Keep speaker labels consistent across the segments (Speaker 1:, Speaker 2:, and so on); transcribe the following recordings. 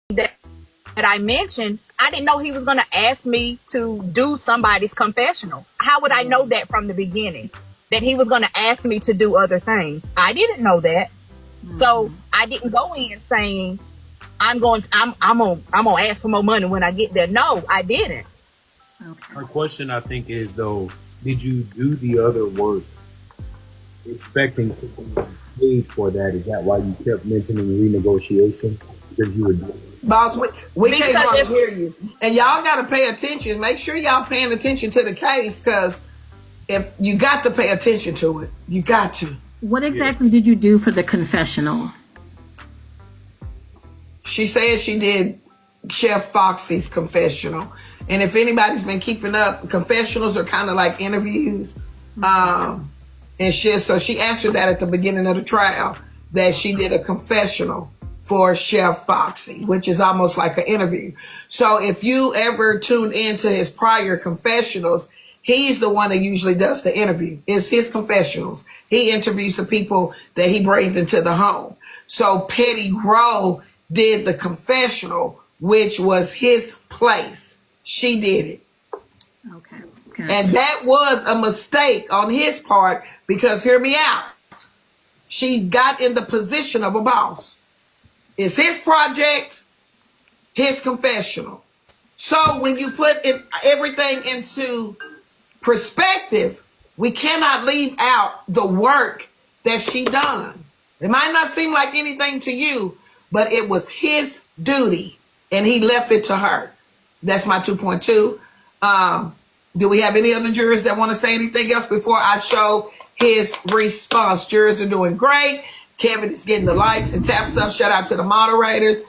Speaker 1: that I mentioned, I didn't know he was going to ask me to do somebody's confessional. How would I know that from the beginning? That he was going to ask me to do other things. I didn't know that. So I didn't go in saying, I'm gonna ask for more money when I get there. No, I didn't.
Speaker 2: Okay.
Speaker 3: Her question, I think, is though, did you do the other work expecting to be paid for that? Is that why you kept mentioning renegotiation? Because you were doing it?
Speaker 4: Boss, we can't
Speaker 1: Because
Speaker 4: hardly
Speaker 1: if-
Speaker 4: hear you. And y'all got to pay attention. Make sure y'all paying attention to the case, because if you got to pay attention to it, you got to.
Speaker 2: What exactly did you do for the confessional?
Speaker 4: She said she did Chef Foxy's confessional. And if anybody's been keeping up, confessionals are kind of like interviews. And so she answered that at the beginning of the trial, that she did a confessional for Chef Foxy, which is almost like an interview. So if you ever tuned into his prior confessionals, he's the one that usually does the interview. It's his confessionals. He interviews the people that he brings into the home. So PettyRo did the confessional, which was his place. She did it.
Speaker 2: Okay.
Speaker 4: And that was a mistake on his part, because hear me out. She got in the position of a boss. It's his project, his confessional. So when you put everything into perspective, we cannot leave out the work that she done. It might not seem like anything to you, but it was his duty, and he left it to her. That's my 2.2. Do we have any other jurors that want to say anything else before I show his response? Jurors are doing great. Kevin is getting the likes and taps up. Shout out to the moderators.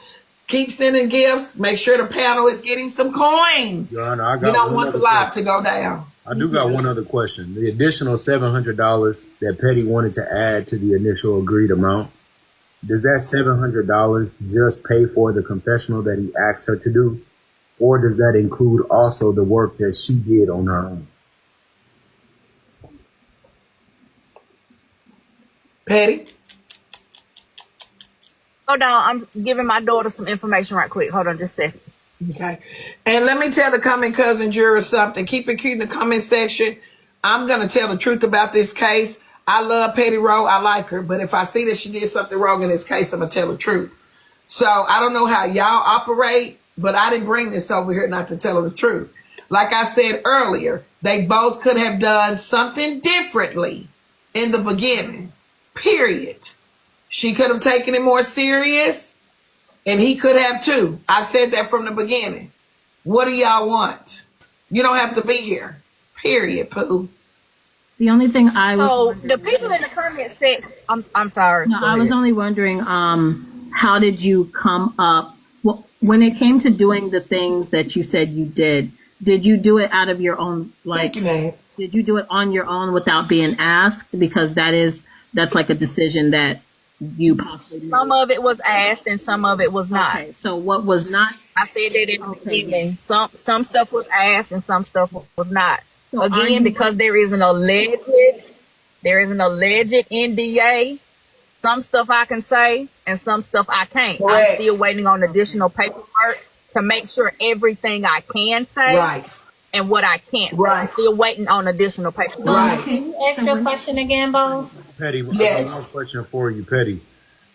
Speaker 4: Keep sending gifts. Make sure the panel is getting some coins.
Speaker 3: Your Honor, I got
Speaker 4: We don't want the live to go down.
Speaker 3: I do got one other question. The additional $700 that Petty wanted to add to the initial agreed amount, does that $700 just pay for the confessional that he asked her to do? Or does that include also the work that she did on her own?
Speaker 4: Petty?
Speaker 1: Hold on, I'm giving my daughter some information right quick. Hold on just a second.
Speaker 4: Okay. And let me tell the comment cousin jurors something. Keep it cute in the comment section. I'm going to tell the truth about this case. I love PettyRo. I like her. But if I see that she did something wrong in this case, I'm going to tell the truth. So I don't know how y'all operate, but I didn't bring this over here not to tell her the truth. Like I said earlier, they both could have done something differently in the beginning, period. She could have taken it more serious, and he could have too. I've said that from the beginning. What do y'all want? You don't have to be here, period, Pooh.
Speaker 2: The only thing I was
Speaker 1: So the people in the comment section, I'm sorry.
Speaker 2: No,
Speaker 1: Go
Speaker 2: I was
Speaker 1: ahead.
Speaker 2: only wondering, how did you come up? Well, when it came to doing the things that you said you did you do it out of your own, like,
Speaker 4: Thank you, man.
Speaker 2: did you do it on your own without being asked? Because that's like a decision that you possibly made.
Speaker 1: Some of it was asked and some of it was not.
Speaker 2: Okay, so what was not?
Speaker 1: I said that in the
Speaker 2: Okay.
Speaker 1: beginning. Some stuff was asked and some stuff was not.
Speaker 2: So are
Speaker 1: Again,
Speaker 2: you-
Speaker 1: because there is an alleged NDA. Some stuff I can say and some stuff I can't.
Speaker 4: Correct.
Speaker 1: I'm still waiting on additional paperwork to make sure everything I can say
Speaker 4: Right.
Speaker 1: and what I can't say. I'm
Speaker 4: Right.
Speaker 1: still waiting on additional paperwork.
Speaker 4: Right.
Speaker 5: Can you ask your question again, boss?
Speaker 3: Petty, I
Speaker 4: Yes.
Speaker 3: got one question for you, Petty.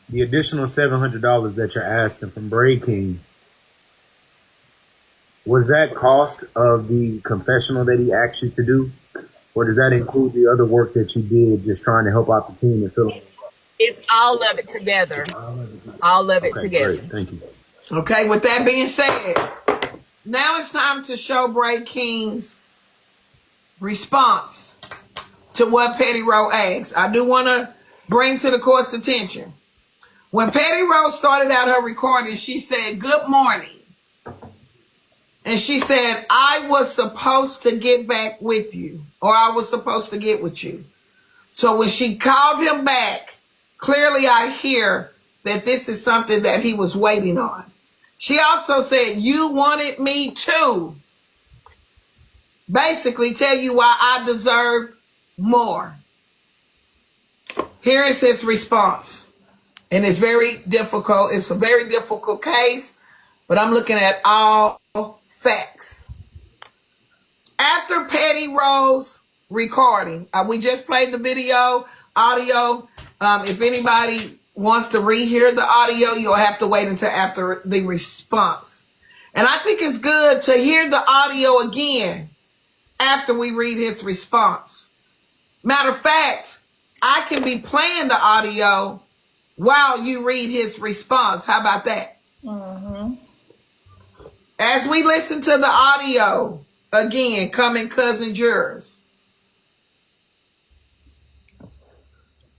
Speaker 3: The additional $700 that you're asking from Braid King, was that cost of the confessional that he asked you to do? Or does that include the other work that you did just trying to help out the team and fill it?
Speaker 1: It's all of it together. All of it
Speaker 3: Okay,
Speaker 1: together.
Speaker 3: great. Thank you.
Speaker 4: Okay, with that being said, now it's time to show Braid King's response to what PettyRo asked. I do want to bring to the court's attention. When PettyRo started out her recording, she said, "Good morning." And she said, "I was supposed to get back with you, or I was supposed to get with you." So when she called him back, clearly I hear that this is something that he was waiting on. She also said, "You wanted me to." Basically tell you why I deserve more. Here is his response. And it's very difficult. It's a very difficult case. but I'm looking at all facts. After Petty Rose recording, we just played the video, audio. If anybody wants to rehear the audio, you'll have to wait until after the response. And I think it's good to hear the audio again after we read his response. Matter of fact, I can be playing the audio while you read his response. How about that?
Speaker 5: Mm-hmm.
Speaker 4: As we listen to the audio again, coming cousin jurors.
Speaker 1: Oh,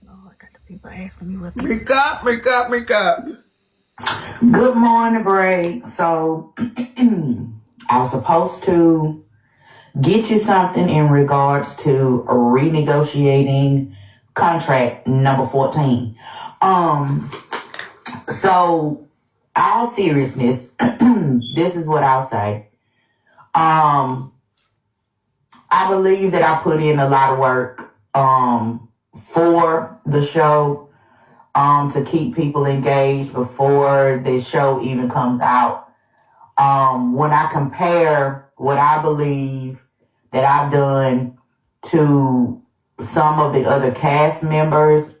Speaker 1: I got the people asking me what.
Speaker 4: Rick up.
Speaker 6: Good morning, Braid. So I was supposed to get you something in regards to renegotiating contract number 14. So all seriousness, this is what I'll say. I believe that I put in a lot of work for the show to keep people engaged before the show even comes out. When I compare what I believe that I've done to some of the other cast members,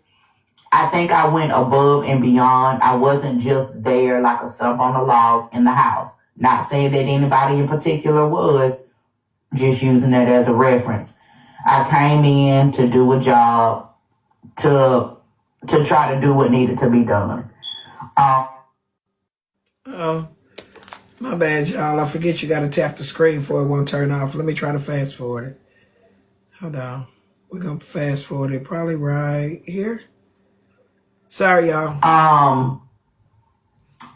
Speaker 6: I think I went above and beyond. I wasn't just there like a stump on a log in the house. Not saying that anybody in particular was, just using that as a reference. I came in to do a job, to try to do what needed to be done.
Speaker 4: Oh, my bad, y'all. I forget you got to tap the screen for it won't turn off. Let me try to fast forward it. Hold on. We're going to fast forward it probably right here. Sorry, y'all.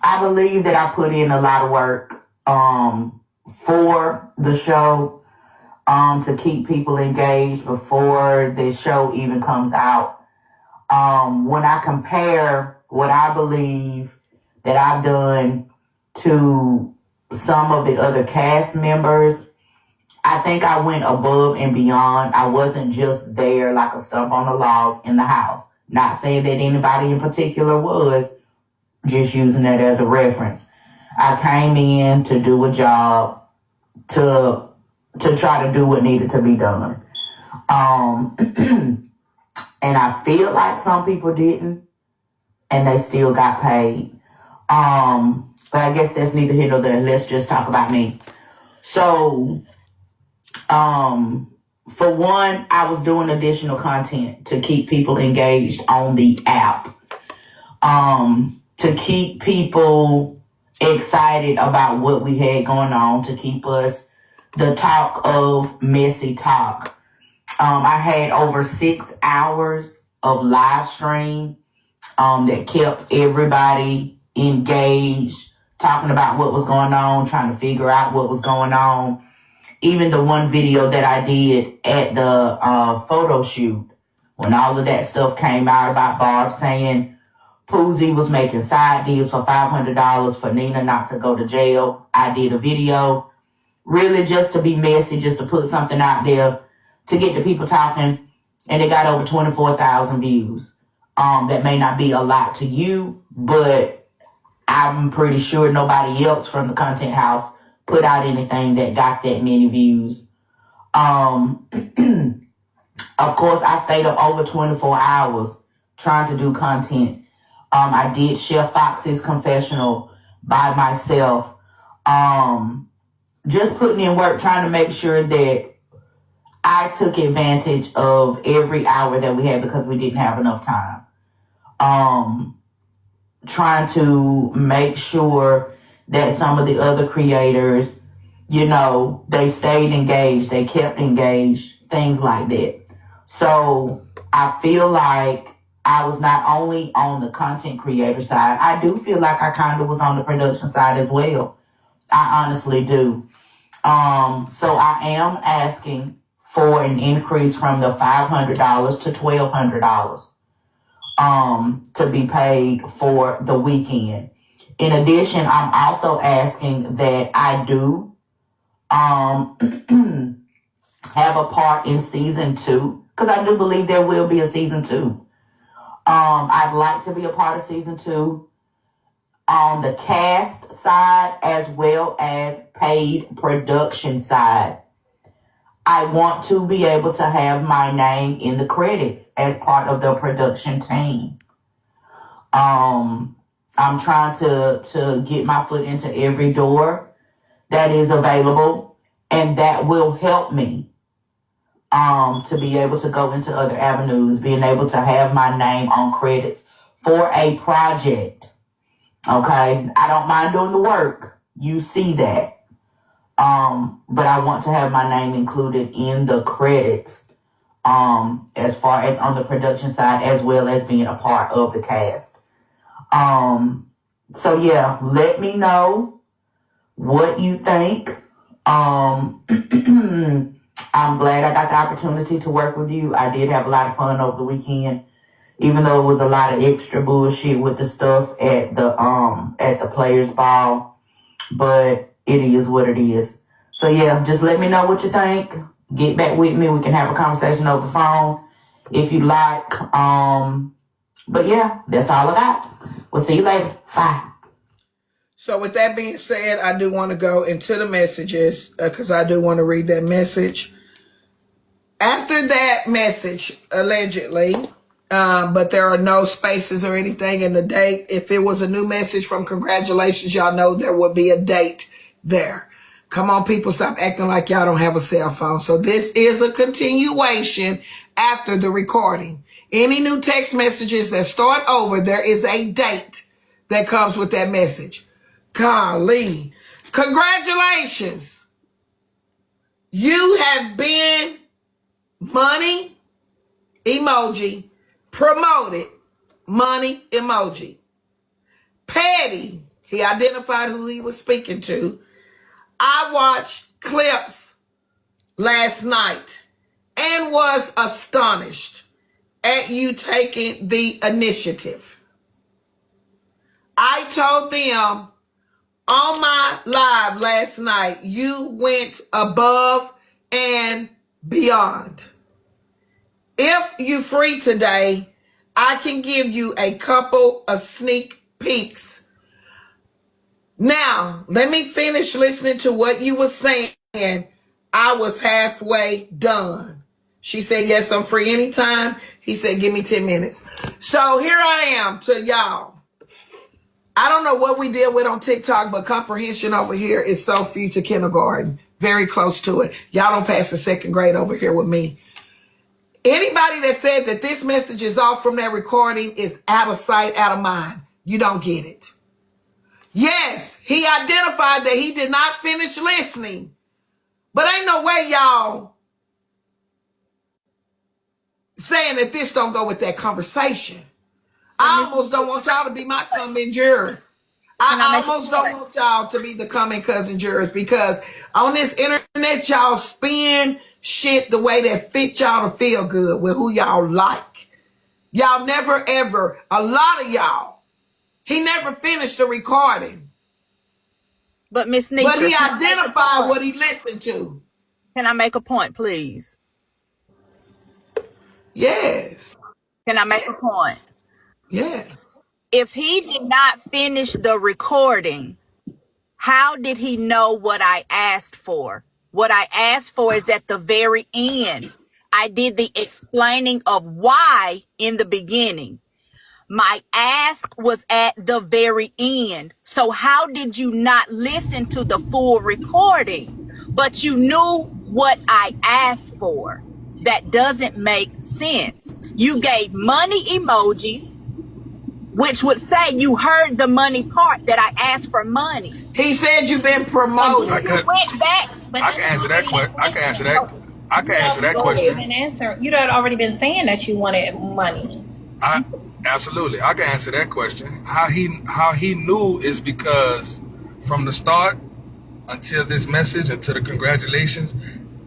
Speaker 6: I believe that I put in a lot of work for the show to keep people engaged before the show even comes out. When I compare what I believe that I've done to some of the other cast members, I think I went above and beyond. I wasn't just there like a stump on a log in the house. Not saying that anybody in particular was, just using that as a reference. I came in to do a job, to try to do what needed to be done. And I feel like some people didn't, and they still got paid. But I guess that's neither here nor there. Let's just talk about me. So, for one, I was doing additional content to keep people engaged on the app. To keep people excited about what we had going on, to keep us the talk of messy talk. I had over 6 hours of live stream that kept everybody engaged, talking about what was going on, trying to figure out what was going on. Even the one video that I did at the photo shoot, when all of that stuff came out about Barb saying Poozie was making side deals for $500 for Nina not to go to jail. I did a video really just to be messy, just to put something out there to get the people talking. And it got over 24,000 views. That may not be a lot to you, but I'm pretty sure nobody else from the content house put out anything that got that many views. Of course, I stayed up over 24 hours trying to do content. I did Chef Fox's confessional by myself. Just putting in work, trying to make sure that I took advantage of every hour that we had because we didn't have enough time. Trying to make sure that some of the other creators, they stayed engaged, they kept engaged, things like that. So I feel like I was not only on the content creator side, I do feel like I kind of was on the production side as well. I honestly do. So I am asking for an increase from the $500 to $1,200 to be paid for the weekend. In addition, I'm also asking that I do have a part in season 2, because I do believe there will be a season 2. I'd like to be a part of season 2. on the cast side as well as paid production side. I want to be able to have my name in the credits as part of the production team. I'm trying to get my foot into every door that is available, and that will help me to be able to go into other avenues, being able to have my name on credits for a project. Okay, I don't mind doing the work. You see that. But I want to have my name included in the credits, as far as on the production side, as well as being a part of the cast. So yeah, let me know what you think. I'm glad I got the opportunity to work with you. I did have a lot of fun over the weekend, even though it was a lot of extra bullshit with the stuff at the players' ball. But it is what it is. So yeah, just let me know what you think. Get back with me. We can have a conversation over the phone if you like. But yeah, that's all I got. We'll see you later. Bye.
Speaker 4: So with that being said, I do want to go into the messages because I do want to read that message. After that message, allegedly, but there are no spaces or anything in the date. If it was a new message from congratulations, y'all know there would be a date there. Come on, people, stop acting like y'all don't have a cell phone. So this is a continuation after the recording. Any new text messages that start over, there is a date that comes with that message. Golly. Congratulations. You have been money emoji promoted, money emoji. Petty, he identified who he was speaking to. I watched clips last night and was astonished at you taking the initiative. I told them on my live last night, you went above and beyond. If you're free today, I can give you a couple of sneak peeks. Now, let me finish listening to what you were saying. I was halfway done. She said, yes, I'm free anytime. He said, give me 10 minutes. So here I am to y'all. I don't know what we deal with on TikTok, but comprehension over here is so few to kindergarten. Very close to it. Y'all don't pass the second grade over here with me. Anybody that said that this message is off from that recording is out of sight, out of mind. You don't get it. Yes, he identified that he did not finish listening. But ain't no way y'all saying that this don't go with that conversation. I almost don't want y'all to be my coming jurors. I almost don't want y'all to be the coming cousin jurors because on this internet, y'all spin shit the way that fit y'all to feel good with who y'all like. Y'all never ever, a lot of y'all, he never finished the recording.
Speaker 1: But Miss Nitra,
Speaker 4: but he identified what he listened to.
Speaker 1: Can I make a point, please?
Speaker 4: Yes.
Speaker 1: Can I make a point?
Speaker 4: Yeah.
Speaker 1: If he did not finish the recording, how did he know what I asked for? What I asked for is at the very end. I did the explaining of why in the beginning. My ask was at the very end. So how did you not listen to the full recording, but you knew what I asked for? That doesn't make sense. You gave money emojis, which would say you heard the money part that I asked for money.
Speaker 4: He said you've been promoted.
Speaker 5: I can answer that question. I can answer that question. You'd already been saying that you wanted money.
Speaker 7: Absolutely, I can answer that question. How he knew is because from the start until this message, until the congratulations,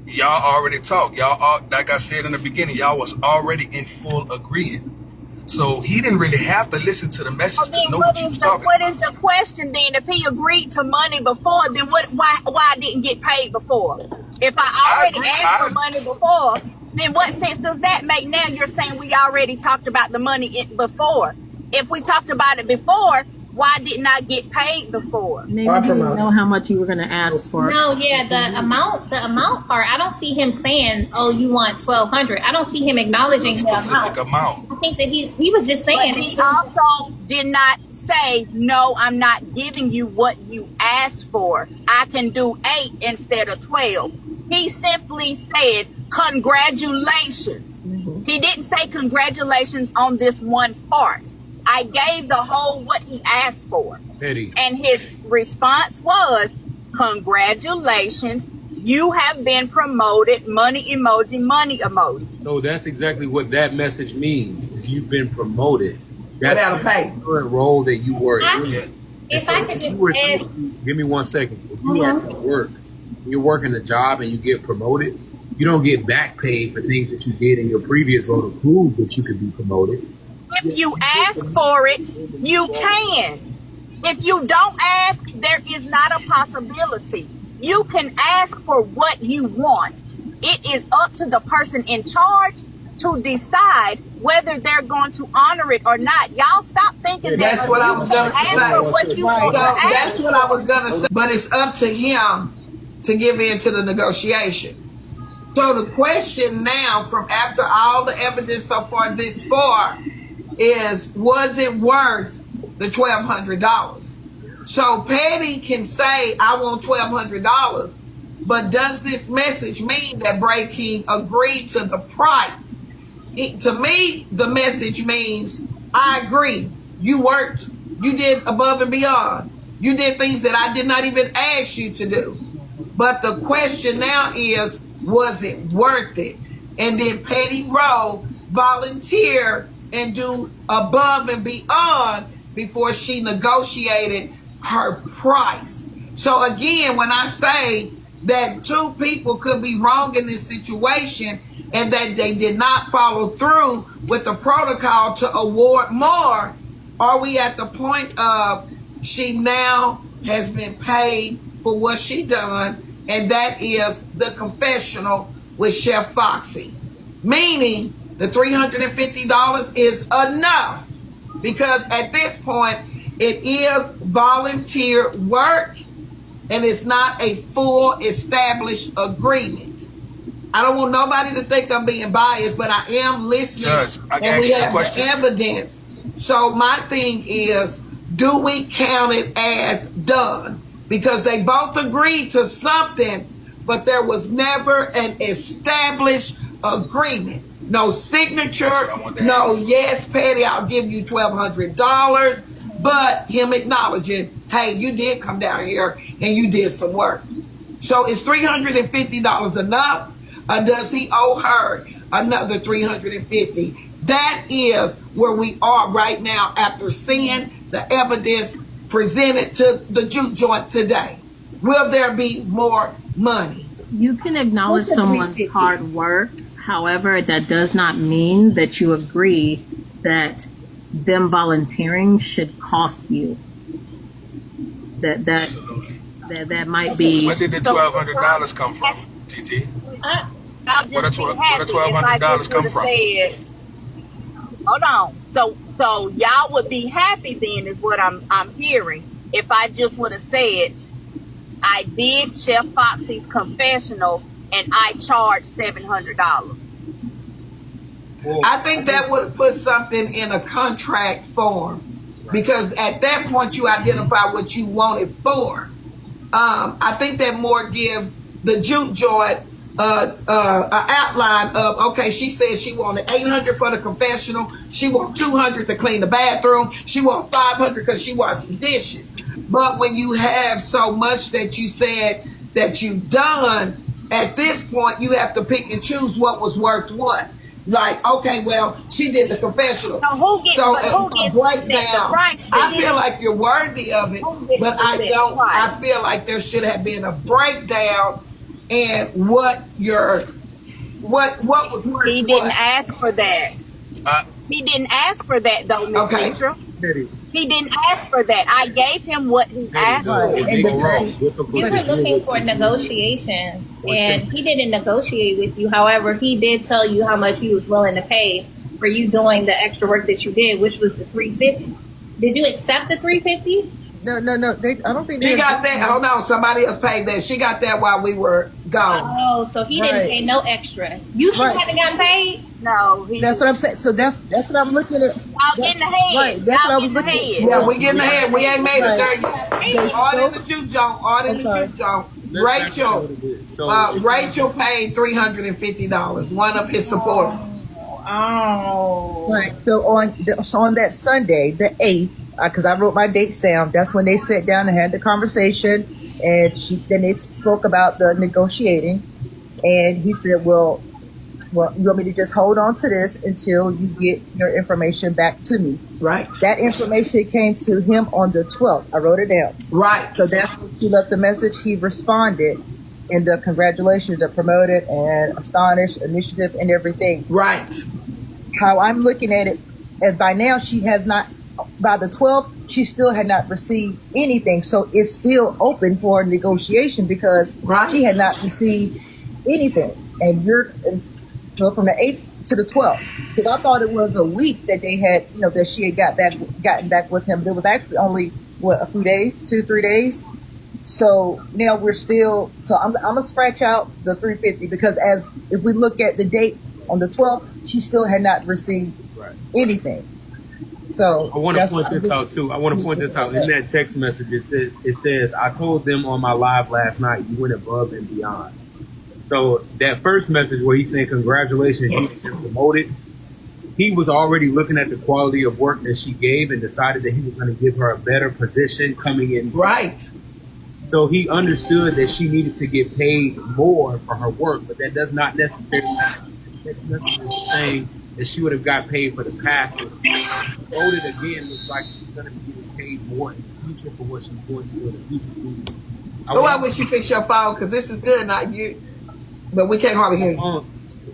Speaker 7: y'all already talked. Y'all all, like I said in the beginning, y'all was already in full agreement. So he didn't really have to listen to the message to know what you was talking about.
Speaker 1: What is the question then? If he agreed to money before, then why I didn't get paid before? If I already asked for money before, then what sense does that make? Now you're saying we already talked about the money before. If we talked about it before, Why didn't I get paid before?
Speaker 2: Maybe you didn't know how much you were going to ask for.
Speaker 5: No, yeah, the amount part. I don't see him saying, "Oh, you want 1,200." I don't see him acknowledging the
Speaker 7: Specific amount.
Speaker 5: I think that he was just saying.
Speaker 1: But he also did not say, "No, I'm not giving you what you asked for. I can do 8 instead of 12." He simply said, "Congratulations." He didn't say congratulations on this one part. I gave the whole what he asked for.
Speaker 3: Petty.
Speaker 1: And his response was, "Congratulations, you have been promoted." Money emoji, money emoji.
Speaker 3: No, that's exactly what that message means. Is you've been promoted. That's
Speaker 4: Without a pay.
Speaker 3: the current role that you were in.
Speaker 5: If I could just add,
Speaker 3: Give me 1 second. If you are at work, you're working a job and you get promoted, you don't get back paid for things that you did in your previous role to prove that you could be promoted.
Speaker 1: If you ask for it, you can. If you don't ask, there is not a possibility. You can ask for what you want. It is up to the person in charge to decide whether they're going to honor it or not. Y'all stop thinking
Speaker 4: That's what I was going to
Speaker 1: ask
Speaker 4: say.
Speaker 1: for what you want to ask
Speaker 4: That's what I was going to say. But it's up to him to give in to the negotiation. So the question now, from after all the evidence so far this far, is, was it worth the $1,200? So Petty can say, "I want $1,200," but does this message mean that Braid King agreed to the price? To me, the message means, I agree. You worked. You did above and beyond. You did things that I did not even ask you to do. But the question now is, was it worth it? And did PettyRo volunteer and do above and beyond before she negotiated her price? So again, when I say that two people could be wrong in this situation and that they did not follow through with the protocol to award more, are we at the point of she now has been paid for what she done, and that is the confessional with Chef Foxy? Meaning the $350 is enough, because at this point it is volunteer work and it's not a full established agreement. I don't want nobody to think I'm being biased, but I am listening.
Speaker 7: Judge, I can
Speaker 4: and
Speaker 7: ask
Speaker 4: we
Speaker 7: you a
Speaker 4: have
Speaker 7: question.
Speaker 4: evidence. So my thing is, do we count it as done? Because they both agreed to something, but there was never an established agreement. No signature, no, yes, Petty, I'll give you $1,200, but him acknowledging, hey, you did come down here and you did some work. So is $350 enough, or does he owe her another $350? That is where we are right now after seeing the evidence presented to the juke joint today. Will there be more money?
Speaker 2: You can acknowledge someone's hard work. However, that does not mean that you agree that them volunteering should cost you. That might be.
Speaker 7: Where did the $1,200 come from, TT? Where the $1,200 come from?
Speaker 1: Hold on. So y'all would be happy then, is what I'm hearing, if I just would have said, I did Chef Foxy's confessional and I charged $700.
Speaker 4: I think that would put something in a contract form, because at that point you identify what you want it for. I think that more gives the juke joint an outline of, okay, she said she wanted $800 for the confessional, she want $200 to clean the bathroom, she want $500 because she washed the dishes. But when you have so much that you said that you've done, at this point you have to pick and choose what was worth what. Like, okay, well, she did the confessional.
Speaker 1: Who gets
Speaker 4: breakdown. I feel like you're worthy of it, but I don't. I feel like there should have been a breakdown and what was worth.
Speaker 1: He didn't ask for that. He didn't ask for that, though, Miss Mitra. He didn't ask for that. I gave him what he asked for.
Speaker 5: You were looking for negotiations, and he didn't negotiate with you. However, he did tell you how much he was willing to pay for you doing the extra work that you did, which was the $350.
Speaker 2: Did you accept the $350?
Speaker 8: No. I don't think
Speaker 4: she got that. Hold on, somebody else paid that. She got that while we were gone.
Speaker 2: Oh, so he didn't pay no extra. You still haven't gotten paid?
Speaker 1: No,
Speaker 8: that's what I'm saying. So that's what I'm looking at.
Speaker 1: Y'all getting ahead.
Speaker 8: Right, that's what I was looking at.
Speaker 4: Yeah, we getting ahead. We ain't made it there yet.
Speaker 8: They
Speaker 4: Order in the juke joint. Order in the juke joint. Rachel paid $350. One of his supporters.
Speaker 2: Oh.
Speaker 8: Right. So on that Sunday, the 8th, because I wrote my dates down, that's when they sat down and had the conversation, and then they spoke about the negotiating, and he said, well, you want me to just hold on to this until you get your information back to me.
Speaker 4: Right.
Speaker 8: That information came to him on the 12th. I wrote it down.
Speaker 4: Right.
Speaker 8: So that's when she left the message. He responded in the congratulations, the promoted and astonished initiative and everything.
Speaker 4: Right.
Speaker 8: How I'm looking at it, as by now she has not, by the 12th, she still had not received anything. So it's still open for negotiation because she had not received anything. And from the 8th to the 12th, because I thought it was a week that they had, that she had gotten back with him. There was actually only a few days, 2-3 days. So now we're still. So I'm gonna scratch out the $350 because if we look at the date on the 12th, she still had not received anything. So
Speaker 3: I want to point this out too. I want to point this out. In that text message, it says, I told them on my live last night, you went above and beyond. So that first message where he's saying congratulations, you been promoted, he was already looking at the quality of work that she gave and decided that he was going to give her a better position coming in.
Speaker 4: Right.
Speaker 3: So he understood that she needed to get paid more for her work, but that does not necessarily saying that she would have got paid for the past. Promoted again looks like she's going to be getting paid more in the future for what she's going to do in the future.
Speaker 4: I wish you fix your phone because this is good. Not you. But we can't hardly hear you.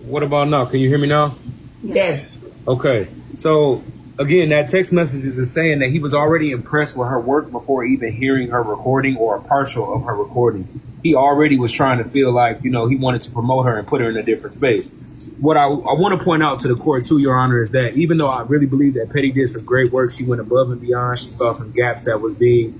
Speaker 3: What about now? Can you hear me now?
Speaker 4: Yes.
Speaker 3: Okay. So, again, that text message is saying that he was already impressed with her work before even hearing her recording or a partial of her recording. He already was trying to feel like, he wanted to promote her and put her in a different space. What I want to point out to the court, too, Your Honor, is that even though I really believe that Petty did some great work, she went above and beyond. She saw some gaps that was being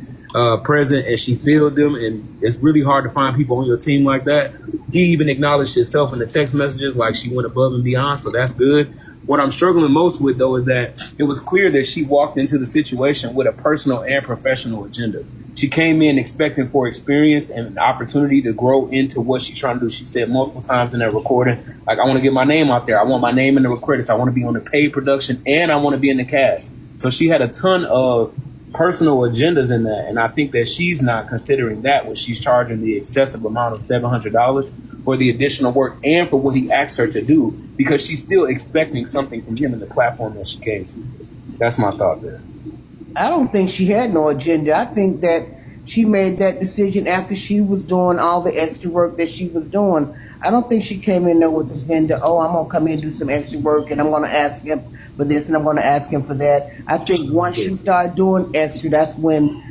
Speaker 3: present and she filled them, and it's really hard to find people on your team like that. He even acknowledged himself in the text messages like she went above and beyond, so that's good. What I'm struggling most with, though, is that it was clear that she walked into the situation with a personal and professional agenda. She came in expecting for experience and an opportunity to grow into what she's trying to do. She said multiple times in that recording, like, I want to get my name out there. I want my name in the credits. I want to be on the paid production, and I want to be in the cast. So she had a ton of personal agendas in that, and I think that she's not considering that when she's charging the excessive amount of $700 for the additional work and for what he asked her to do, because she's still expecting something from him in the platform that she came to. That's my thought there.
Speaker 9: I don't think she had no agenda. I think that she made that decision after she was doing all the extra work that she was doing. I don't think she came in there with the agenda, I'm going to come in and do some extra work and I'm going to ask him for this and I'm going to ask him for that. I think once she started doing extra, that's when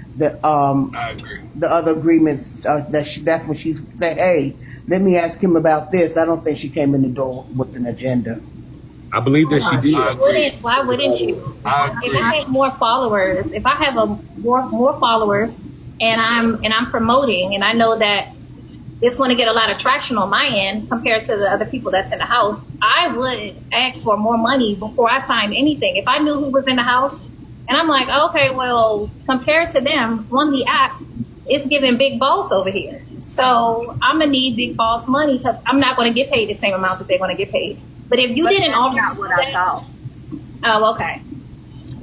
Speaker 7: I agree.
Speaker 9: The other agreements, that's when she said, hey, let me ask him about this. I don't think she came in the door with an agenda.
Speaker 3: I believe that she did.
Speaker 2: Why wouldn't you? If I had more followers, if I have more followers and I'm promoting and I know that it's going to get a lot of traction on my end compared to the other people that's in the house, I would ask for more money before I signed anything. If I knew who was in the house and I'm like, okay, well, compared to them on the app, it's giving Big Boss over here. So I'm going to need Big Boss money because I'm not going to get paid the same amount that they're going to get paid. But if you didn't already
Speaker 1: not what I thought.
Speaker 2: Oh, okay.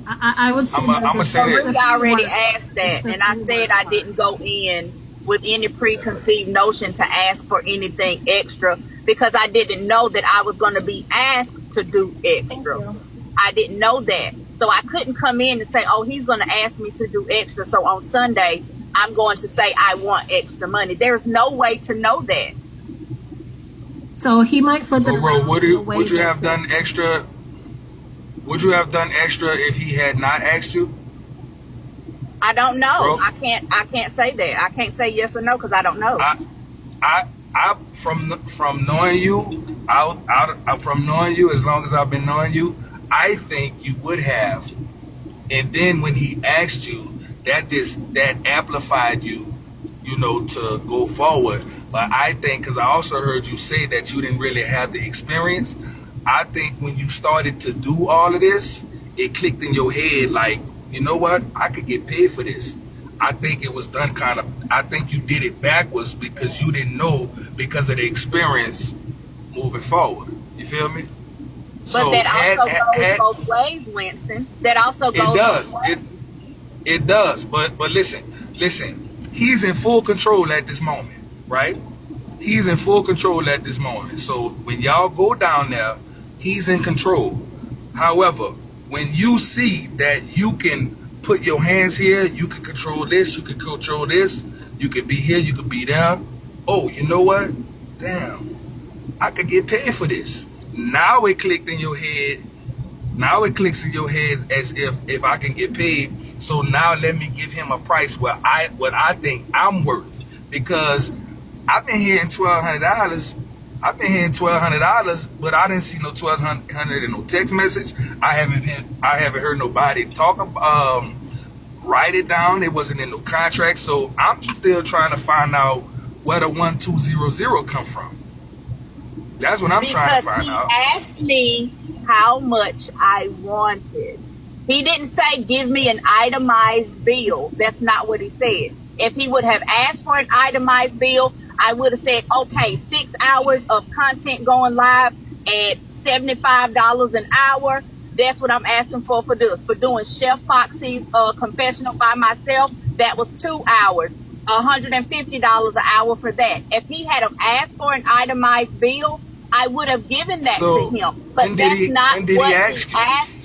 Speaker 2: I would say
Speaker 7: I'm gonna say that.
Speaker 1: We already asked that, and I said I didn't go in with any preconceived notion to ask for anything extra because I didn't know that I was going to be asked to do extra. I didn't know that. So I couldn't come in and say, oh, he's going to ask me to do extra. So on Sunday, I'm going to say I want extra money. There's no way to know that.
Speaker 2: So he might flip it around.
Speaker 7: Would you have done extra? Would you have done extra if he had not asked you?
Speaker 1: I don't know.
Speaker 7: Bro,
Speaker 1: I can't say that. I can't say yes or no because I don't know.
Speaker 7: I from knowing you, from knowing you as long as I've been knowing you, I think you would have And then when he asked you, that amplified you, to go forward. But I think, because I also heard you say that you didn't really have the experience, I think when you started to do all of this, it clicked in your head like, you know what, I could get paid for this. I think it was done I think you did it backwards because you didn't know because of the experience moving forward. You feel me?
Speaker 1: But that also goes both ways, Winston. That also goes both ways.
Speaker 7: It does. But listen. He's in full control at this moment, right? He's in full control at this moment. So when y'all go down there, he's in control. However, when you see that you can put your hands here, you can control this, you can control this, you could be here, you could be there. Oh, you know what? Damn, I could get paid for this. Now it clicked in your head. Now it clicks in your head as if I can get paid. So now let me give him a price what I think I'm worth, because I've been hearing $1,200. I've been hearing $1,200, but I didn't see no $1,200 in no text message. I haven't heard nobody talk write it down. It wasn't in no contract. So I'm still trying to find out where the 1200 come from. That's what I'm trying to find out.
Speaker 1: Because he asked me how much I wanted. He didn't say give me an itemized bill. That's not what he said. If he would have asked for an itemized bill, I would have said, okay, 6 hours of content going live at $75 an hour. That's what I'm asking for this. For doing Chef Foxy's confessional by myself, that was 2 hours, $150 an hour for that. If he had asked for an itemized bill, I would have given that to him. But that's not what he asked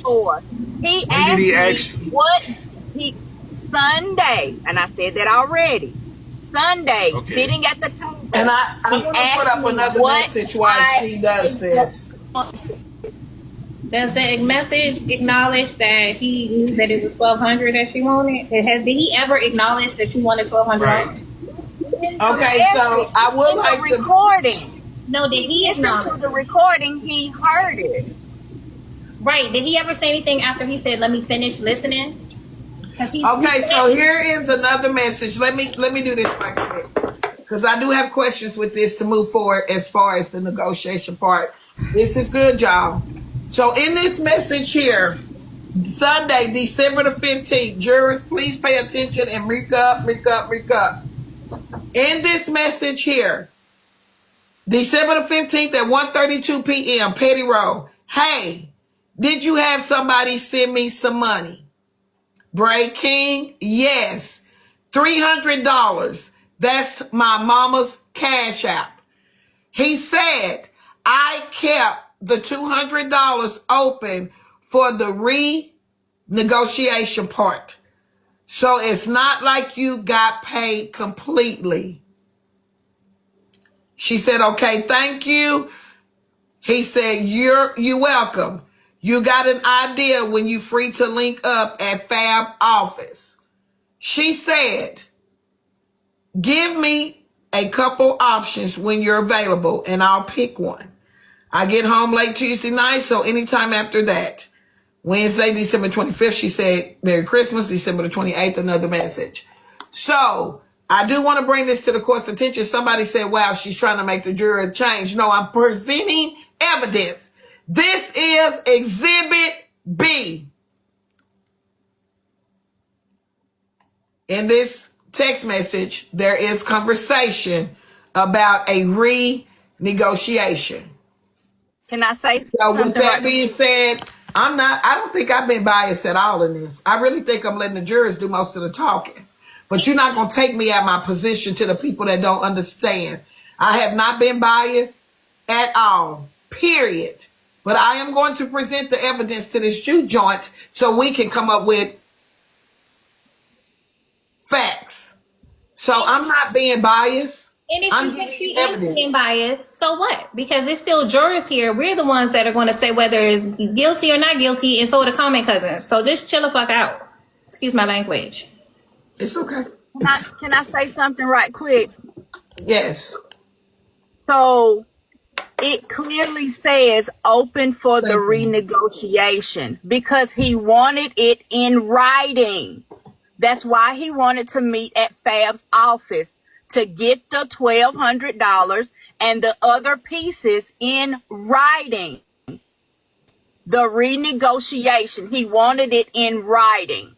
Speaker 1: for. He asked me what Sunday, and I said that already. Sunday, sitting at the table.
Speaker 4: And I want to put up another message while she does this.
Speaker 2: Does the message acknowledge that he knew that it was $1,200 that she wanted? Did he ever acknowledged that you wanted $1,200?
Speaker 7: Right.
Speaker 4: Okay, so I would like to
Speaker 1: recording.
Speaker 2: No, did he acknowledge?
Speaker 1: Listen to the recording, he heard it.
Speaker 2: Right. Did he ever say anything after he said, "Let me finish listening"?
Speaker 4: Okay, so here is another message. Let me do this right quick, because I do have questions with this to move forward as far as the negotiation part. This is good, y'all. So in this message here, Sunday, December the 15th, jurors, please pay attention and reek up. In this message here, December the 15th at 1:32 p.m., Petty Row. Hey, did you have somebody send me some money? Braid King, yes. $300. That's my mama's cash app. He said, I kept the $200 open for the renegotiation part. So it's not like you got paid completely. She said, okay, thank you. He said, you're welcome. You got an idea when you free to link up at Fab office. She said, give me a couple options when you're available and I'll pick one. I get home late Tuesday night, so anytime after that. Wednesday, December 25th, she said, Merry Christmas. December the 28th, another message. So I do want to bring this to the court's attention. Somebody said, wow, she's trying to make the jury change. No, I'm presenting evidence. This is Exhibit B. In this text message, there is conversation about a renegotiation.
Speaker 1: Can I say
Speaker 4: so with that being said, I don't think I've been biased at all in this. I really think I'm letting the jurors do most of the talking. But you're not going to take me at my position to the people that don't understand. I have not been biased at all, period. But I am going to present the evidence to this juke joint so we can come up with facts. So I'm not being biased.
Speaker 2: And if you think she is being biased, so what? Because it's still jurors here. We're the ones that are going to say whether it's guilty or not guilty, and so are the comment cousins. So just chill the fuck out. Excuse my language.
Speaker 4: It's okay.
Speaker 1: Can I say something right quick?
Speaker 4: Yes.
Speaker 1: So It clearly says open for the renegotiation because he wanted it in writing. That's why he wanted to meet at Fab's office to get the $1,200 and the other pieces in writing. The renegotiation, he wanted it in writing.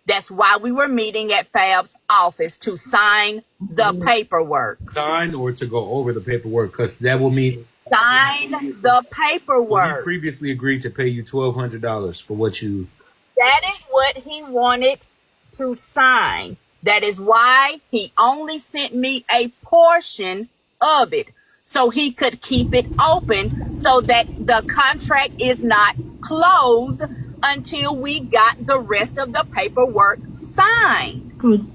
Speaker 1: That's why we were meeting at Fab's office to sign the paperwork.
Speaker 3: Sign or to go over the paperwork, because that will mean
Speaker 1: Sign the paperwork.
Speaker 3: He previously agreed to pay you $1,200 for what you.
Speaker 1: That is what he wanted to sign. That is why he only sent me a portion of it so he could keep it open so that the contract is not closed until we got the rest of the paperwork signed.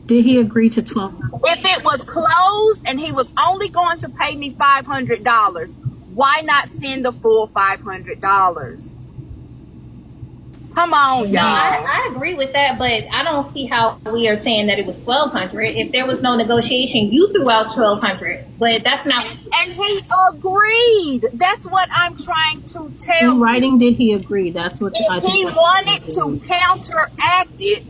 Speaker 2: Did he agree to 12?
Speaker 1: If it was closed and he was only going to pay me $500, why not send the full $500? Come on, y'all.
Speaker 2: I agree with that, but I don't see how we are saying that it was $1,200. If there was no negotiation, you threw out $1,200, but that's not.
Speaker 1: And he agreed. That's what I'm trying to tell you.
Speaker 2: In writing, did he agree? That's what I
Speaker 1: If
Speaker 2: think.
Speaker 1: he wanted to counteract it,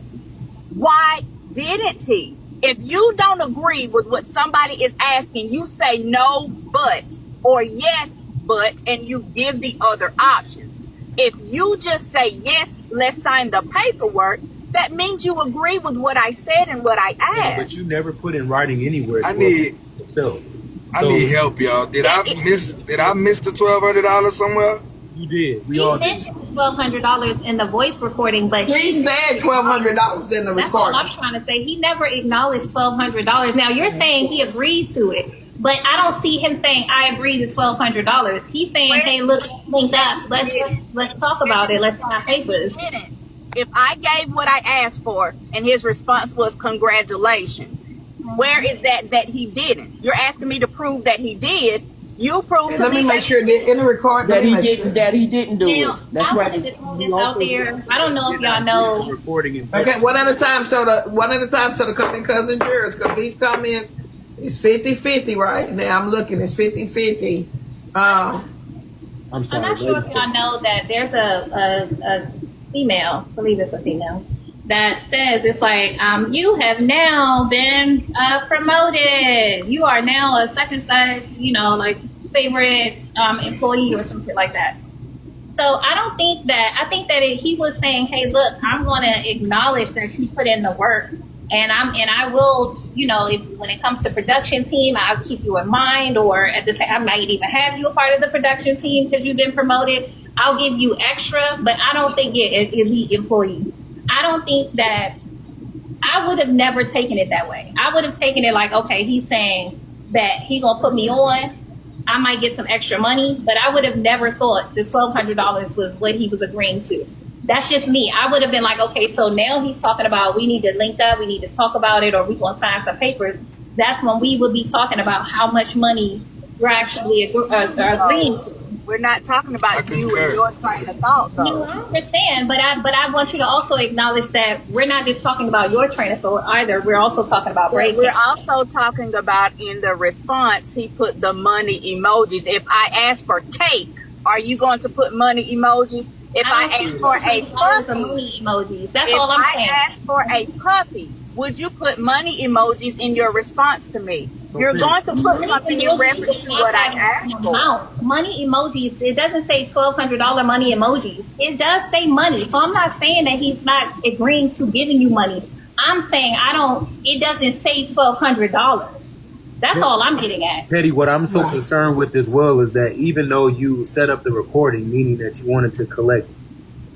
Speaker 1: why didn't he? If you don't agree with what somebody is asking, you say no, but, or yes, but, and you give the other options. If you just say, yes, let's sign the paperwork, that means you agree with what I said and what I asked.
Speaker 3: Yeah, but you never put in writing anywhere.
Speaker 7: I need help, y'all. Did I miss the $1,200 somewhere?
Speaker 3: You did.
Speaker 2: We all did. $1,200 in the voice recording, but
Speaker 4: he said $1,200 in the recording.
Speaker 2: That's all I'm trying to say. He never acknowledged $1,200. Now you're saying he agreed to it, but I don't see him saying I agreed to $1,200. He's saying, hey, look, link up. Let's talk about it. Let's sign papers.
Speaker 1: If I gave what I asked for and his response was congratulations, where is that he didn't? You're asking me to prove that he did. You proved to me.
Speaker 4: Let me make sure that in the record
Speaker 9: that he didn't do it. That's right.
Speaker 2: This out there. I don't know if y'all know.
Speaker 4: Okay, one at a time. So the coming cousin jurors, because these comments is 50-50 right now. I'm looking. It's 50-50.
Speaker 3: I'm sorry.
Speaker 2: I'm not sure if y'all know that there's a female. I believe it's a female. That says it's like you have now been promoted. You are now a second size, like favorite employee or something like that. So I don't think that. I think that he was saying, "Hey, look, I'm going to acknowledge that you put in the work, and I will, when it comes to production team, I'll keep you in mind, or at the same, I might even have you a part of the production team because you've been promoted. I'll give you extra, but I don't think you're an elite employee." I don't think that I would have never taken it that way. I would have taken it like, okay, he's saying that he gonna put me on. I might get some extra money, but I would have never thought the $1,200 was what he was agreeing to. That's just me. I would have been like, okay, so now he's talking about we need to link up, we need to talk about it, or we gonna sign some papers. That's when we would be talking about how much money we're actually agreeing to.
Speaker 1: We're not talking about you and your train of thought, though.
Speaker 2: No, I understand, but I want you to also acknowledge that we're not just talking about your train of thought either. We're also talking about Braid.
Speaker 1: We're also talking about in the response, he put the money emojis. If I ask for cake, are you going to put money emojis? If I ask for a puppy,
Speaker 2: money emojis. That's all I'm saying.
Speaker 1: If I ask for a puppy, would you put money emojis in your response to me? You're going to put something in reference to what I asked for.
Speaker 2: Money emojis, it doesn't say $1,200 money emojis. It does say money. So I'm not saying that he's not agreeing to giving you money. I'm saying it doesn't say $1,200. That's all I'm getting at.
Speaker 3: Petty, what I'm so concerned with as well is that even though you set up the recording, meaning that you wanted to collect,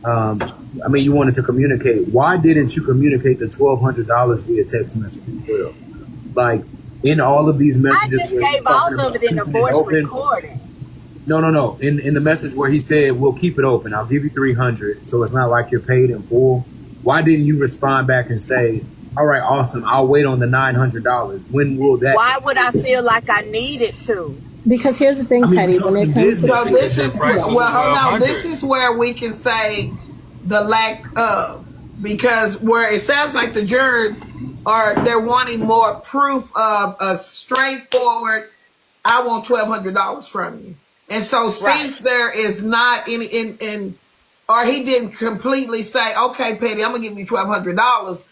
Speaker 3: you wanted to communicate, why didn't you communicate the $1,200 via text message as well? Like, in all of these messages,
Speaker 1: I just gave all of it in a voice recording.
Speaker 3: No. In the message where he said, we'll keep it open. I'll give you $300. So it's not like you're paid in full. Why didn't you respond back and say, all right, awesome. I'll wait on the $900. When will that?
Speaker 1: Why would I feel like I needed to?
Speaker 2: Because here's the thing, Petty, when it comes to
Speaker 4: this is where we can say the lack of, because where it sounds like the jurors they're wanting more proof of a straightforward, I want $1,200 from you. And so since there is not any or he didn't completely say, okay, Petty, I'm gonna give you $1,200.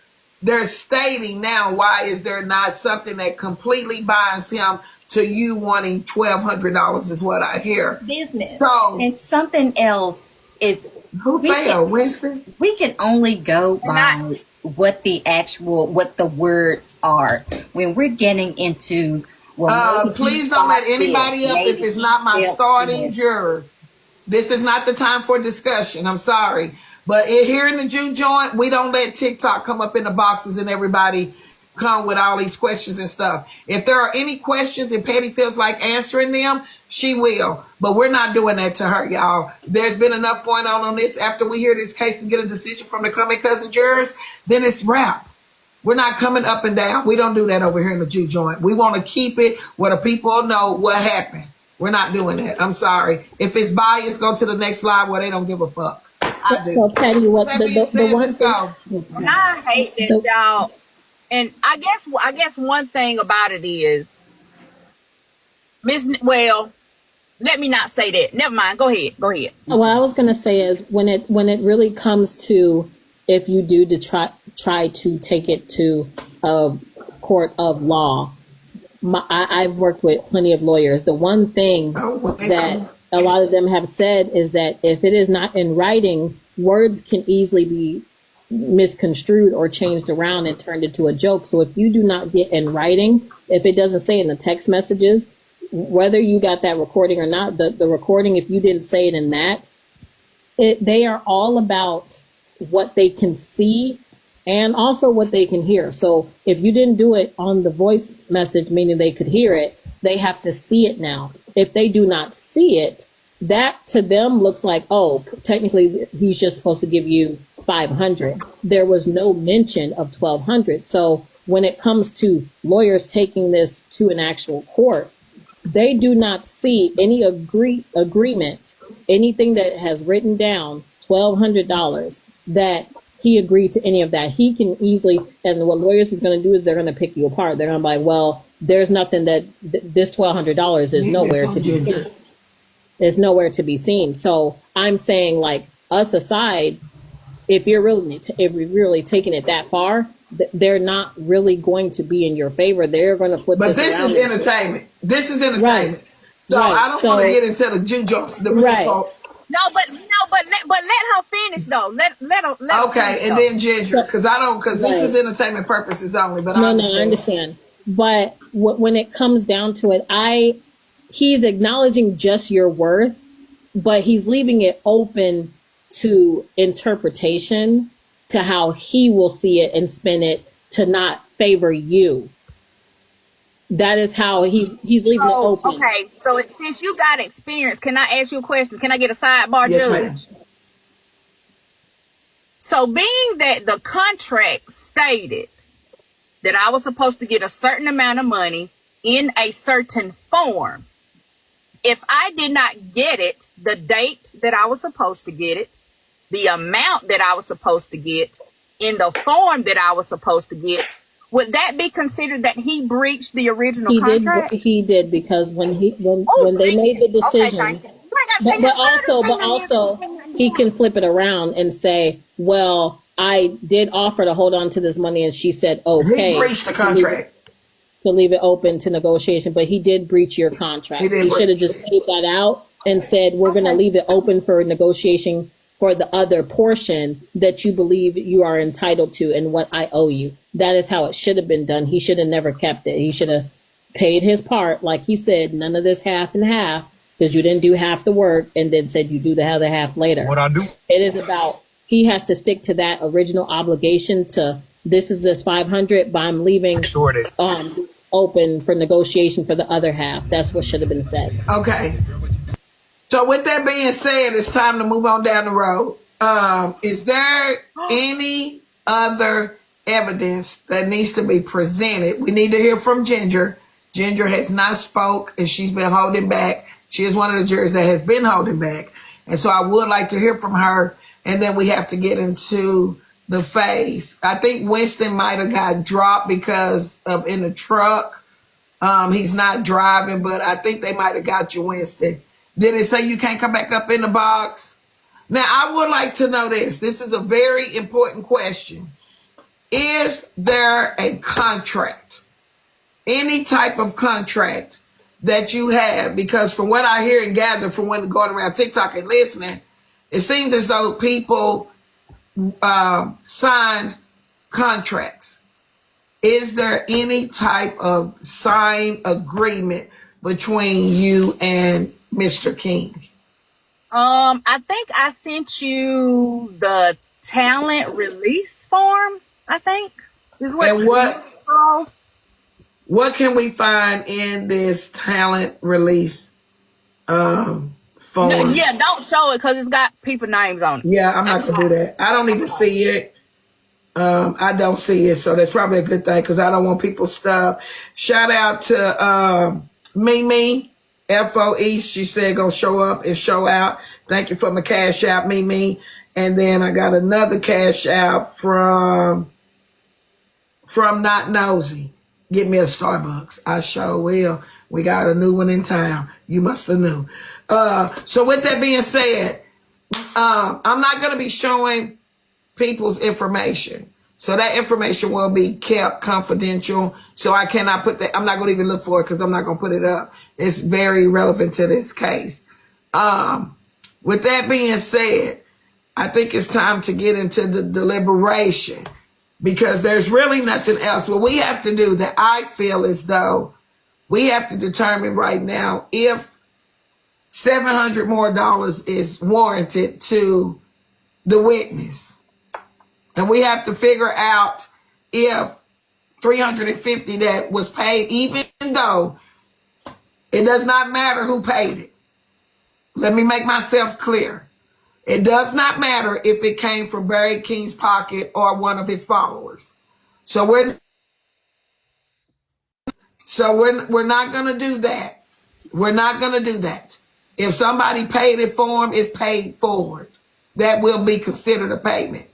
Speaker 4: They're stating now, why is there not something that completely binds him to you wanting $1,200 is what I hear.
Speaker 2: Business.
Speaker 4: So
Speaker 10: And something else is
Speaker 4: who failed, Winston?
Speaker 10: we can only go by what the words are. When we're getting into
Speaker 4: Please don't let anybody up if it's not my starting jurors. This is not the time for discussion. I'm sorry. But here in the Jew joint, we don't let TikTok come up in the boxes and everybody come with all these questions and stuff. If there are any questions and Petty feels like answering them, she will. But we're not doing that to her, y'all. There's been enough going on this. After we hear this case and get a decision from the coming cousin jurors, then it's wrap. We're not coming up and down. We don't do that over here in the Jew joint. We want to keep it where the people know what happened. We're not doing that. I'm sorry. If it's biased, go to the next slide where they don't give a fuck. I do.
Speaker 11: So Patty, what
Speaker 4: That being said, let's go.
Speaker 1: And I hate that y'all. And I guess one thing about it is, well, let me not say that. Never mind. Go ahead.
Speaker 11: What I was going to say is when it really comes to, if you do to try to take it to a court of law, I've worked with plenty of lawyers. The one thing that a lot of them have said is that if it is not in writing, words can easily be misconstrued or changed around and turned into a joke. So if you do not get in writing, if it doesn't say in the text messages, whether you got that recording or not, the recording, if you didn't say it in that, they are all about what they can see and also what they can hear. So if you didn't do it on the voice message, meaning they could hear it, they have to see it now. If they do not see it, that to them looks like, oh, technically he's just supposed to give you 500. There was no mention of 1,200. So when it comes to lawyers taking this to an actual court, they do not see any agreement, anything that has written down $1,200 that he agreed to any of that. He can easily, and what lawyers is going to do is they're going to pick you apart. They're going to be like, well, there's nothing that this $1,200 is nowhere to be seen. It's nowhere to be seen. So I'm saying, like, us aside, if you're really taking it that far, they're not really going to be in your favor. They're going to flip
Speaker 4: But
Speaker 11: this
Speaker 4: is entertainment. This is entertainment.
Speaker 11: Right.
Speaker 4: So
Speaker 11: Right.
Speaker 4: I don't want to get into the jujos.
Speaker 11: Right.
Speaker 1: But let her finish though. Let her
Speaker 4: Okay,
Speaker 1: finish,
Speaker 4: and
Speaker 1: though.
Speaker 4: then Ginger, because this is entertainment purposes only. But I understand.
Speaker 11: But when it comes down to it, he's acknowledging just your worth, but he's leaving it open to interpretation, to how he will see it and spin it to not favor you. That is how he's leaving it open.
Speaker 1: Okay, so since you got experience, can I ask you a question? Can I get a sidebar,
Speaker 4: Yes,
Speaker 1: Judge?
Speaker 4: ma'am.
Speaker 1: So being that the contract stated that I was supposed to get a certain amount of money in a certain form, if I did not get it, the date that I was supposed to get it, the amount that I was supposed to get, in the form that I was supposed to get, would that be considered that he breached the original contract?
Speaker 11: He did, because when they made the decision,
Speaker 1: Okay,
Speaker 11: but also he can flip it around and say, well, I did offer to hold on to this money, and she said, okay.
Speaker 4: He breached the contract.
Speaker 11: To leave it open to negotiation, but he did breach your contract. He should have just paid that out and said, we're going to leave it open for negotiation for the other portion that you believe you are entitled to and what I owe you. That is how it should have been done. He should have never kept it. He should have paid his part. Like he said, none of this half and half, because you didn't do half the work, and then said you do the other half later.
Speaker 7: What I do?
Speaker 11: It is about, he has to stick to that original obligation to, this is this 500, but I'm leaving open for negotiation for the other half. That's what should have been said.
Speaker 4: Okay. So with that being said, it's time to move on down the road. Is there any other evidence that needs to be presented? We need to hear from Ginger. Ginger has not spoke, and she's been holding back. She is one of the jurors that has been holding back. And so I would like to hear from her, and then we have to get into the phase. I think Winston might have got dropped because of in the truck. He's not driving, but I think they might have got you, Winston. Did it say you can't come back up in the box? Now, I would like to know this. This is a very important question. Is there a contract? Any type of contract that you have? Because from what I hear and gather from when going around TikTok and listening, it seems as though people signed contracts. Is there any type of signed agreement between you and Mr. King?
Speaker 1: I think I sent you the talent release form, I think. Is what
Speaker 4: And
Speaker 1: it's called.
Speaker 4: what can we find in this talent release form?
Speaker 1: No, yeah, don't show it because it's got people names on it.
Speaker 4: Yeah, I'm not going to do that. I don't even see it. I don't see it, so that's probably a good thing because I don't want people's stuff. Shout out to Mimi, FOE. She said gonna show up and show out. Thank you for my cash out, Mimi. And then I got another cash out from Not Nosy. Get me a Starbucks. I sure will. We got a new one in town. You must have knew. So with that being said, I'm not gonna be showing people's information. So that information will be kept confidential. So I cannot put that. I'm not going to even look for it because I'm not going to put it up. It's very relevant to this case. With that being said, I think it's time to get into the deliberation because there's really nothing else. What we have to do that I feel as though we have to determine right now if $700 more is warranted to the witness. And we have to figure out if $350 that was paid, even though it does not matter who paid it. Let me make myself clear. It does not matter if it came from Barry King's pocket or one of his followers. So we're not going to do that. We're not going to do that. If somebody paid it for him, it's paid forward. That will be considered a payment.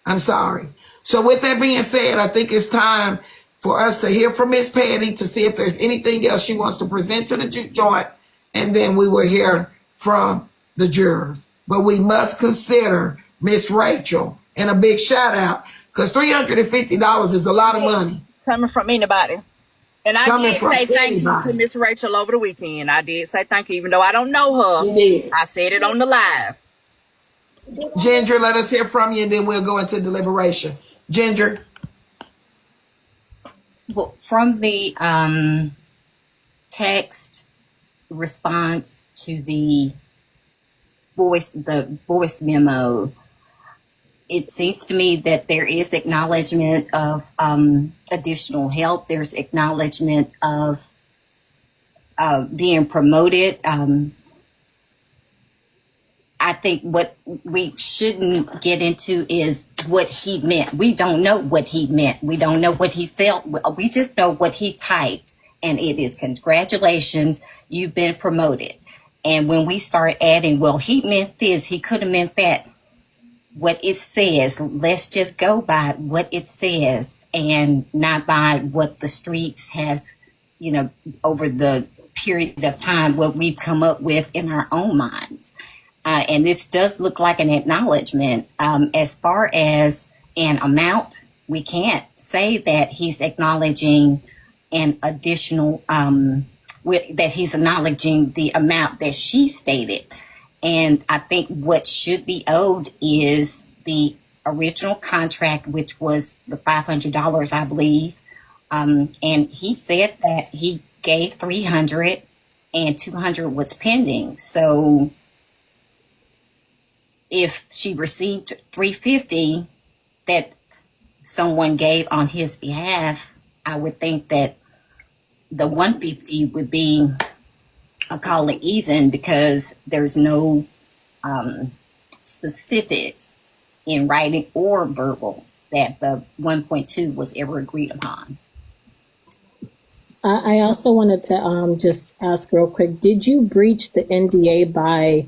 Speaker 4: I'm sorry. So with that being said, I think it's time for us to hear from Miss Patty to see if there's anything else she wants to present to the joint, and then we will hear from the jurors. But we must consider Miss Rachel, and a big shout out because $350 is a lot of money.
Speaker 1: Coming from anybody. And I did say thank you to Miss Rachel over the weekend. I did say thank you, even though I don't know her. I said it on the live.
Speaker 4: Ginger, let us hear from you, and then we'll go into deliberation. Ginger.
Speaker 10: Well, from the text response to the voice memo, it seems to me that there is acknowledgement of additional help. There's acknowledgement of being promoted. I think what we shouldn't get into is what he meant. We don't know what he meant. We don't know what he felt. We just know what he typed. And it is congratulations, you've been promoted. And when we start adding, well, he meant this, he could have meant that. What it says, let's just go by what it says and not by what the streets has, over the period of time, what we've come up with in our own minds. And this does look like an acknowledgement. As far as an amount, we can't say that he's acknowledging an additional, that he's acknowledging the amount that she stated. And I think what should be owed is the original contract, which was the $500, I believe. And he said that he gave $300 and $200 was pending. So if she received $350 that someone gave on his behalf, I would think that the $150 would be, I'll call it even, because there's no specifics in writing or verbal that the 1.2 was ever agreed upon.
Speaker 11: I also wanted to just ask real quick, did you breach the NDA by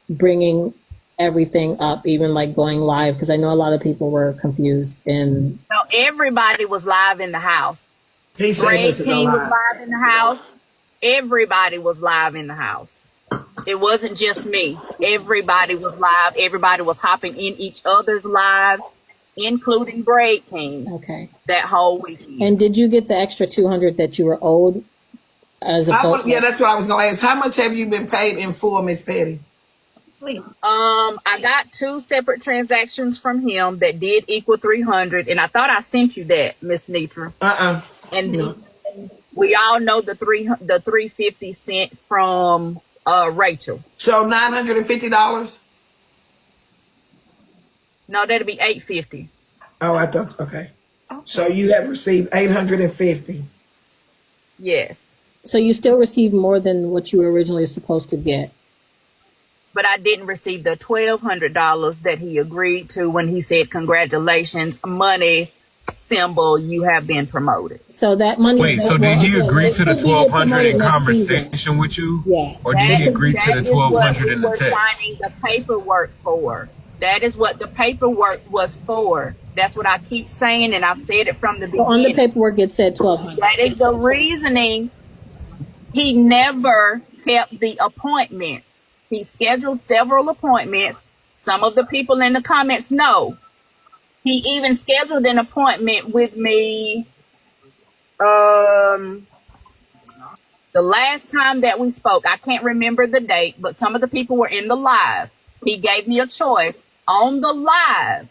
Speaker 11: bringing everything up, even like going live? Because I know a lot of people were confused. And
Speaker 1: no, everybody was live in the house. Braid King was live in the house. Everybody was live in the house. It wasn't just me. Everybody was live. Everybody was hopping in each other's lives, including Braid King.
Speaker 11: Okay.
Speaker 1: That whole weekend.
Speaker 11: And did you get the extra 200 that you were owed? As opposed
Speaker 4: yeah, that's what I was going to ask. How much have you been paid in full, Miss Petty?
Speaker 1: I got 2 separate transactions from him that did equal 300, and I thought I sent you that, Miss Nitra. And then we all know the 350 cent from Rachel.
Speaker 4: So $950?
Speaker 1: No, that'll be $850.
Speaker 4: Oh, I thought okay. So you have received $850.
Speaker 1: Yes.
Speaker 11: So you still received more than what you were originally supposed to get.
Speaker 1: But I didn't receive the $1,200 that he agreed to when he said, "Congratulations, money symbol, you have been promoted."
Speaker 11: So that money.
Speaker 3: Wait, so did he agree to the 1,200 in conversation with you?
Speaker 11: Yeah.
Speaker 3: Or did he agree to the 1,200 in the text?
Speaker 1: Signing the paperwork for. That is what the paperwork was for. That's what I keep saying, and I've said it from the beginning.
Speaker 11: On the paperwork, it said 1,200.
Speaker 1: That is the reasoning. He never kept the appointments. He scheduled several appointments. Some of the people in the comments know. He even scheduled an appointment with me the last time that we spoke. I can't remember the date, but some of the people were in the live. He gave me a choice on the live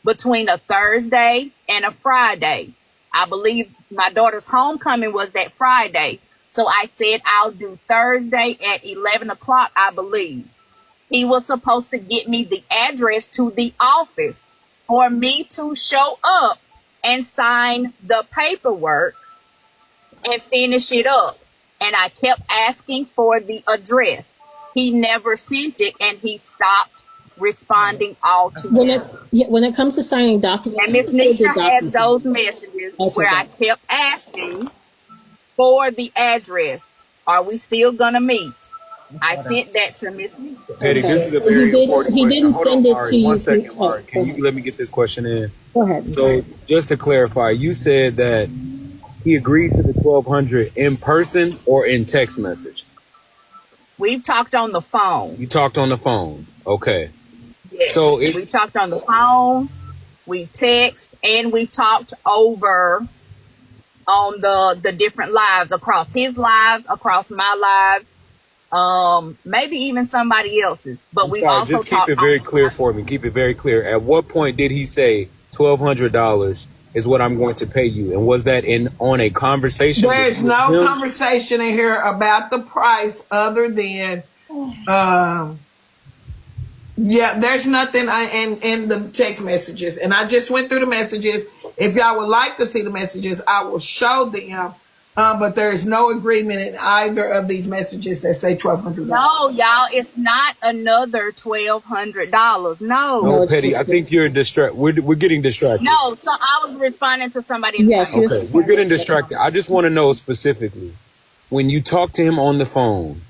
Speaker 1: between a Thursday and a Friday. I believe my daughter's homecoming was that Friday. So I said, I'll do Thursday at 11 o'clock, I believe. He was supposed to get me the address to the office for me to show up and sign the paperwork and finish it up. And I kept asking for the address. He never sent it, and he stopped responding altogether.
Speaker 11: When it comes to signing documents,
Speaker 1: and Ms. Nisha has those messages where I kept asking for the address. Are we still gonna meet? I sent that to Miss Nisha.
Speaker 3: Petty, this is a very important
Speaker 11: He didn't
Speaker 3: question.
Speaker 11: send this to you.
Speaker 3: 1 second, Mark. Can you let me get this question in?
Speaker 11: Go ahead.
Speaker 3: So, just to clarify, you said that he agreed to the 1,200 in person or in text message?
Speaker 1: We've talked on the phone.
Speaker 3: You talked on the phone. Okay.
Speaker 1: Yes.
Speaker 3: So
Speaker 1: we talked on the phone, we text, and we talked over on the different lives, across his lives, across my lives, maybe even somebody else's. But we also
Speaker 3: just keep it very clear for me. Keep it very clear. At what point did he say $1,200 is what I'm going to pay you? And was that on a conversation?
Speaker 4: There's no conversation in here about the price other than, yeah, there's nothing in the text messages. And I just went through the messages. If y'all would like to see the messages, I will show them. But there is no agreement in either of these messages that say $1,200.
Speaker 1: No, y'all, it's not another $1,200. No,
Speaker 3: Petty, I think you're distracted. We're getting distracted.
Speaker 1: No, so I was responding to somebody.
Speaker 11: Yes,
Speaker 3: okay, we're getting distracted. I just want to know specifically, when you talked to him on the phone,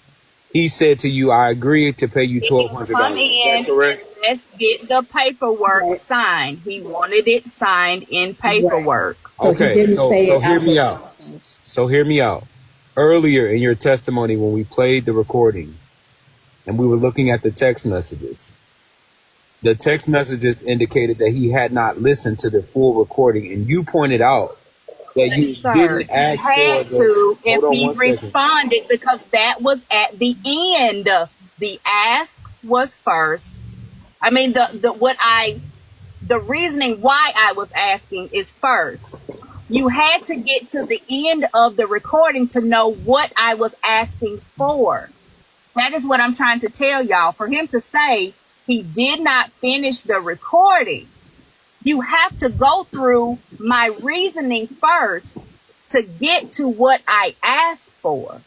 Speaker 3: he said to you, "I agree to pay you $1,200."
Speaker 1: Come in, correct? Let's get the paperwork signed. He wanted it signed in paperwork.
Speaker 3: Okay, so hear me out. So hear me out. Earlier in your testimony, when we played the recording and we were looking at the text messages indicated that he had not listened to the full recording, and you pointed out that you didn't ask
Speaker 1: if he responded, because that was at the end. The ask was first. I mean, the reasoning why I was asking is first. You had to get to the end of the recording to know what I was asking for. That is what I'm trying to tell y'all. For him to say he did not finish the recording, you have to go through my reasoning first to get to what I asked for.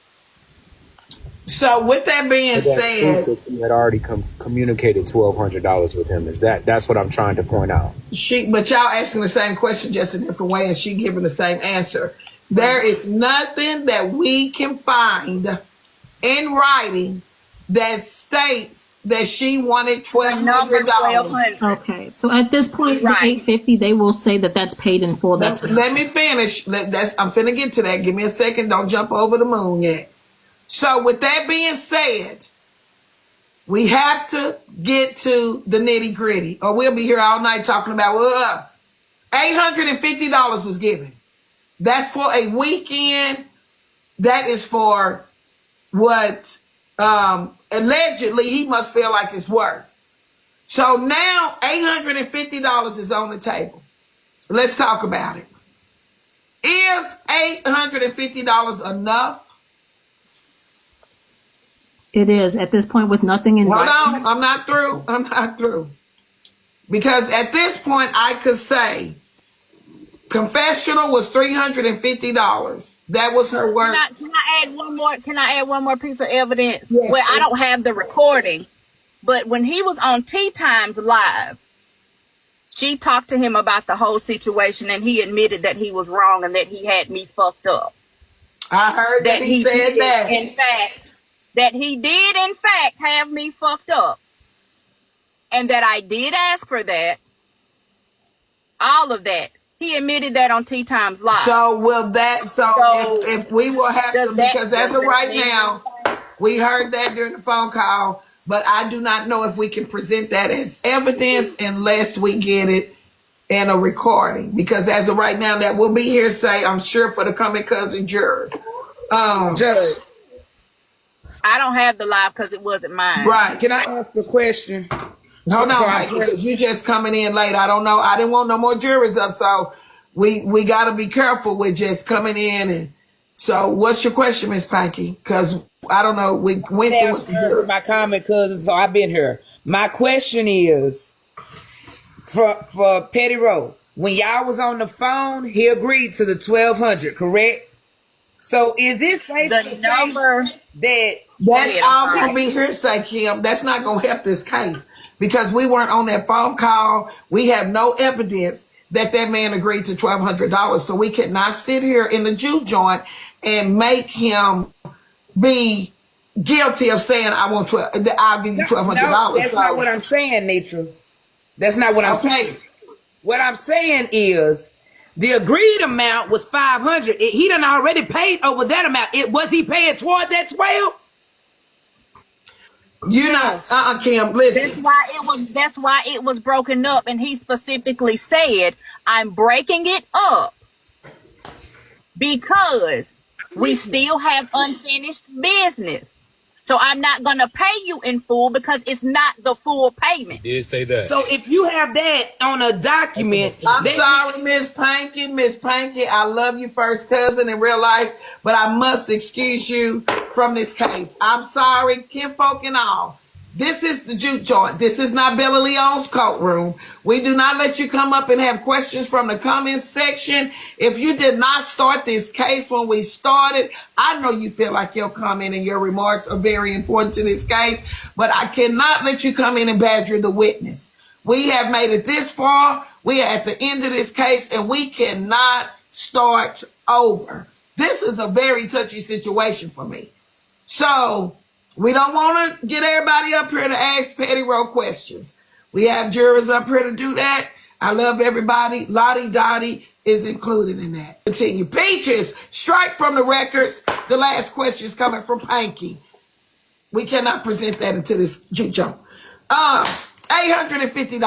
Speaker 4: So with that being said,
Speaker 3: you had already communicated $1,200 with him. That's what I'm trying to point out.
Speaker 4: But y'all asking the same question just a different way, and she giving the same answer. There is nothing that we can find in writing that states that she wanted $1,200.
Speaker 11: Okay, so at this point, the $850, they will say that that's paid in full. Let
Speaker 4: me finish. I'm finna get to that. Give me a second. Don't jump over the moon yet. So with that being said, we have to get to the nitty gritty, or we'll be here all night talking about, $850 was given. That's for a weekend. That is for what allegedly he must feel like it's worth. So now $850 is on the table. Let's talk about it. Is $850 enough?
Speaker 11: It is at this point with nothing in.
Speaker 4: Hold on, I'm not through. I'm not through. Because at this point, I could say confessional was $350. That was her work.
Speaker 1: Can I add one more? Can I add one more piece of evidence?
Speaker 4: Yes,
Speaker 1: well, I don't have the recording, but when he was on Tea Times Live, she talked to him about the whole situation, and he admitted that he was wrong and that he had me fucked up.
Speaker 4: I heard that he said that.
Speaker 1: In fact, that he did in fact have me fucked up, and that I did ask for that. All of that. He admitted that on Tea Times Live.
Speaker 4: So will that? So if we will have to, because as of right now, we heard that during the phone call, but I do not know if we can present that as evidence unless we get it in a recording. Because as of right now, that will be hearsay, I'm sure, for the coming cousin jurors.
Speaker 12: Judge,
Speaker 1: I don't have the live because it wasn't mine.
Speaker 4: Right?
Speaker 12: can I ask a question?
Speaker 4: Hold on, because you just coming in late. I don't know. I didn't want no more jurors up, so we got to be careful with just coming in. And so, what's your question, Miss Panky? Because I don't know. Winston was the juror.
Speaker 12: My comment, cousin. So I've been here. My question is for Petty Ro. When y'all was on the phone, he agreed to the 1,200, correct? So is it safe to say that
Speaker 4: that's all going to be hearsay, Kim? That's not going to help this case because we weren't on that phone call. We have no evidence that that man agreed to $1,200. So we cannot sit here in the juke joint and make him be guilty of saying, I'll give you $1,200.
Speaker 12: No, that's not what I'm saying, Nitra. That's not what I'm saying. What I'm saying is the agreed amount was $500. He done already paid over that amount. Was he paying toward that 12?
Speaker 4: You know, Kim, listen.
Speaker 1: That's why it was broken up, and he specifically said, I'm breaking it up because we still have unfinished business. So I'm not going to pay you in full because it's not the full payment.
Speaker 3: He did say that.
Speaker 12: So if you have that on a document.
Speaker 4: I'm sorry, Miss Panky. Miss Panky, I love you, first cousin in real life, but I must excuse you from this case. I'm sorry, kinfolk and all. This is the juke joint. This is not Bella Leon's courtroom. We do not let you come up and have questions from the comments section. If you did not start this case when we started, I know you feel like your comment and your remarks are very important to this case, but I cannot let you come in and badger the witness. We have made it this far. We are at the end of this case, and we cannot start over. This is a very touchy situation for me. So we don't want to get everybody up here to ask Petty Ro questions. We have jurors up here to do that. I love everybody. Lottie Dottie is included in that. Continue. Peaches, strike from the records. The last question is coming from Panky. We cannot present that into this juke jump. $850.